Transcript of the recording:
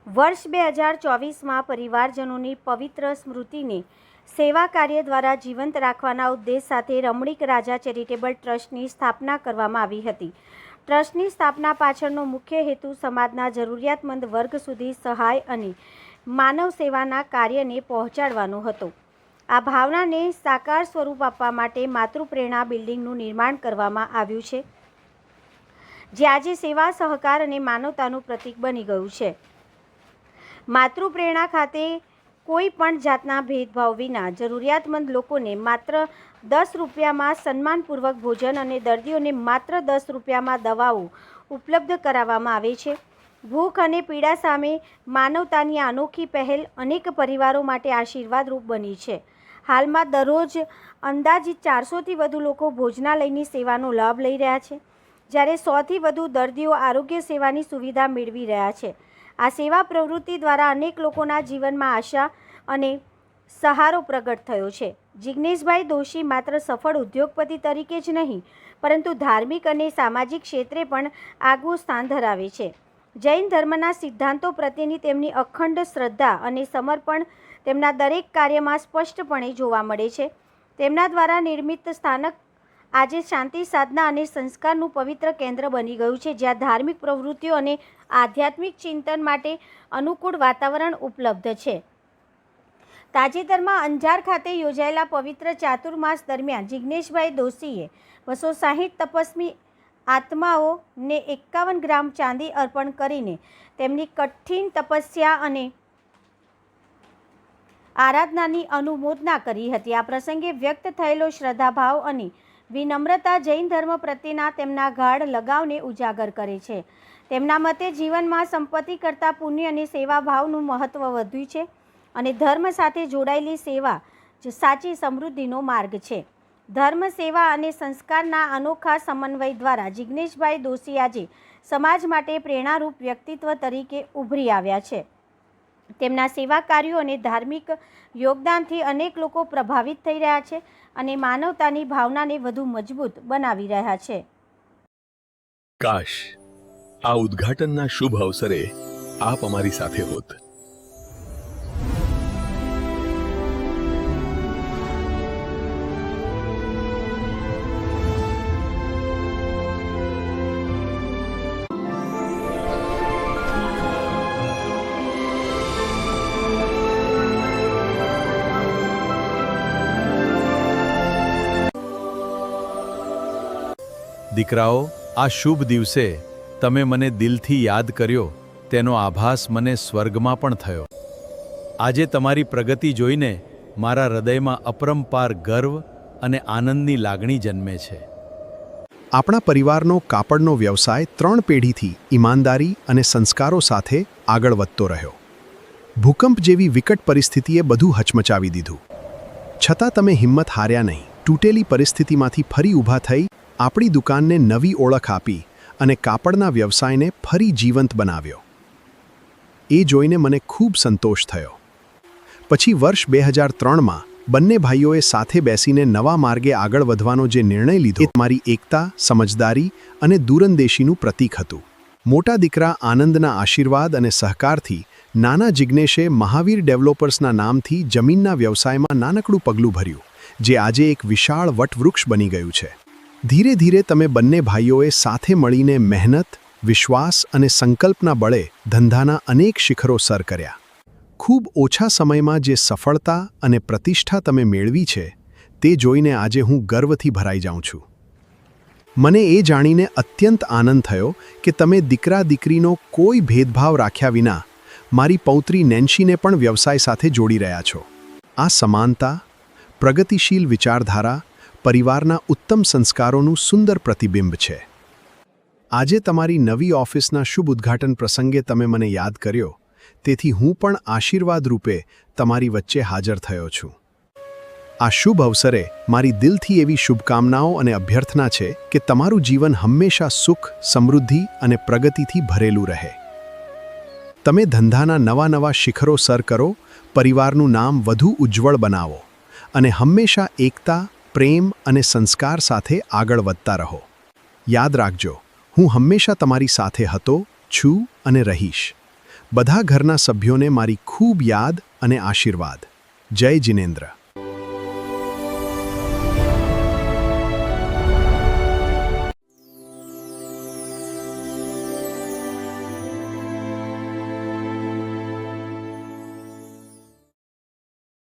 વર્ષ 2024માં પરિવારજનોની પવિત્ર સ્મૃતિને સેવા કાર્ય દ્વારા જીવંત રાખવાના ઉદ્દેશ સાથે રમણીક રાજા ચેરિટેબલ ટ્રસ્ટની સ્થાપના કરવામાં આવી હતી. ટ્રસ્ટની સ્થાપના પાછળનો મુખ્ય હેતુ સમાજના જરૂરિયાતમંદ વર્ગ સુધી સહાય અને માનવ સેવાના કાર્યને પહોંચાડવાનો હતો. આ ભાવનાને સાકાર સ્વરૂપ આપવા માટે માતૃપ્રેરણા બિલ્ડિંગનું નિર્માણ કરવામાં આવ્યું છે, જે આજે સેવા, સહકાર અને માનવતાનું પ્રતીક બની ગયું છે. માતૃપ્રેરણા ખાતે કોઈ પણ જાતના ભેદભાવ વિના જરૂરિયાતમંદ લોકોને માત્ર 10 રૂપિયામાં સન્માનપૂર્વક ભોજન અને દર્દીઓને માત્ર 10 રૂપિયામાં દવાઓ ઉપલબ્ધ કરાવવામાં આવે છે. ભૂખ અને પીડા સામે માનવતાની આ અનોખી પહેલ અનેક પરિવારો માટે આશીર્વાદરૂપ બની છે. હાલમાં દરરોજ અંદાજિત 400થી વધુ લોકો ભોજનાલયની સેવાનો લાભ લઈ રહ્યા છે, જ્યારે 100થી વધુ દર્દીઓ આરોગ્ય સેવાની સુવિધા મેળવી રહ્યા છે. આ સેવા પ્રવૃત્તિ દ્વારા અનેક લોકોના જીવનમાં આશા અને સહારો પ્રગટ થયો છે. જિગ્નેશભાઈ દોશી માત્ર સફળ ઉદ્યોગપતિ તરીકે જ નહીં, પરંતુ ધાર્મિક અને સામાજિક ક્ષેત્રે પણ આગવું સ્થાન ધરાવે છે. જૈન ધર્મના સિદ્ધાંતો પ્રત્યેની તેમની અખંડ શ્રદ્ધા અને સમર્પણ તેમના દરેક કાર્યમાં સ્પષ્ટપણે જોવા મળે છે. તેમના દ્વારા નિર્મિત સ્થાનક આજે શાંતિ, સાધના અને સંસ્કારનું પવિત્ર કેન્દ્ર બની ગયું છે, જ્યાં ધાર્મિક પ્રવૃત્તિઓ અને આધ્યાત્મિક ચિંતન માટે અનુકૂળ વાતાવરણ ઉપલબ્ધ છે. તાજેતરમાં અંજાર ખાતે યોજાયેલા પવિત્ર ચાતુર્માસ દરમિયાન જિગ્નેશભાઈ દોશીએ 260 તપસ્વી આત્માઓને 51 ગ્રામ ચાંદી અર્પણ કરીને તેમની કઠિન તપસ્યા અને આરાધનાની અનુમોદના કરી હતી. આ પ્રસંગે વ્યક્ત થયેલો શ્રદ્ધાભાવ અને વિનમ્રતા જૈન ધર્મ પ્રત્યેના તેમના ગાઢ લગાવને ઉજાગર કરે છે. તેમના મતે જીવનમાં સંપત્તિ કરતાં પુણ્ય અને સેવાભાવનું મહત્ત્વ વધ્યું છે અને ધર્મ સાથે જોડાયેલી સેવા જ સાચી સમૃદ્ધિનો માર્ગ છે. ધર્મ, સેવા અને સંસ્કારના અનોખા સમન્વય દ્વારા જિગ્નેશભાઈ દોશી આજે સમાજ માટે પ્રેરણારૂપ વ્યક્તિત્વ તરીકે ઉભરી આવ્યા છે. તેમના સેવા કાર્યો અને ધાર્મિક યોગદાનથી અનેક લોકો પ્રભાવિત થઈ રહ્યા છે અને માનવતાની ભાવનાને વધુ મજબૂત બનાવી રહ્યા છે. કાશ આ ઉદ્ઘાટનના શુભ અવસરે આપ અમારી સાથે હોત. દીકરાઓ, આ શુભ દિવસે તમે મને દિલથી યાદ કર્યો તેનો આભાસ મને સ્વર્ગમાં પણ થયો. આજે તમારી પ્રગતિ જોઈને મારા હૃદયમાં અપરંપાર ગર્વ અને આનંદની લાગણી જન્મે છે. આપણા પરિવારનો કાપડનો વ્યવસાય 3 પેઢીથી ઈમાનદારી અને સંસ્કારો સાથે આગળ વધતો રહ્યો. ભૂકંપ જેવી વિકટ પરિસ્થિતિએ બધું હચમચાવી દીધું. છતાં તમે હિંમત હાર્યા નહીં. તૂટેલી પરિસ્થિતિમાંથી ફરી ઊભા થઈ આપણી દુકાનને નવી ઓળખ આપી અને કાપડના વ્યવસાયને ફરી જીવંત બનાવ્યો. એ જોઈને મને ખૂબ સંતોષ થયો. પછી વર્ષ 2003માં બંને ભાઈઓએ સાથે બેસીને નવા માર્ગે આગળ વધવાનો જે નિર્ણય લીધો, એ મારી એકતા, સમજદારી અને દૂરંદેશીનું પ્રતીક હતું. મોટા દીકરા આનંદના આશીર્વાદ અને સહકારથી નાના જિગ્નેશે મહાવીર ડેવલપર્સના નામથી જમીનના વ્યવસાયમાં નાનકડું પગલું ભર્યું, જે આજે એક વિશાળ વટવૃક્ષ બની ગયું છે. ધીરે ધીરે તમે બંને ભાઈઓએ સાથે મળીને મહેનત, વિશ્વાસ અને સંકલ્પના બળે ધંધાના અનેક શિખરો સર કર્યા. ખૂબ ઓછા સમયમાં જે સફળતા અને પ્રતિષ્ઠા તમે મેળવી છે, તે જોઈને આજે હું ગર્વથી ભરાઈ જાઉં છું. મને એ જાણીને અત્યંત આનંદ થયો કે તમે દીકરા-દીકરીનો કોઈ ભેદભાવ રાખ્યા વિના મારી પૌત્રી નેન્સીને પણ વ્યવસાય સાથે જોડી રહ્યા છો. આ સમાનતા, પ્રગતિશીલ વિચારધારા, પરિવારના ઉત્તમ સંસ્કારોનું સુંદર પ્રતિબિંબ છે. આજે તમારી નવી ઓફિસના શુભ ઉદ્ઘાટન પ્રસંગે તમે મને યાદ કર્યો, તેથી હું પણ આશીર્વાદ રૂપે તમારી વચ્ચે હાજર થયો છું. આ શુભ અવસરે મારી દિલથી એવી શુભકામનાઓ અને અભ્યર્થના છે કે તમારું જીવન હંમેશા સુખ, સમૃદ્ધિ અને પ્રગતિથી ભરેલું રહે. તમે ધંધાના નવા શિખરો સર કરો, પરિવારનું નામ વધુ ઉજ્જવળ બનાવો અને હંમેશા એકતા, પ્રેમ અને સંસ્કાર સાથે આગળ વધતા રહો. યાદ રાખજો, હું હંમેશા તમારી સાથે હતો, છું અને રહીશ. બધા ઘરના સભ્યોને મારી ખૂબ યાદ અને આશીર્વાદ. જય જિનેન્દ્ર.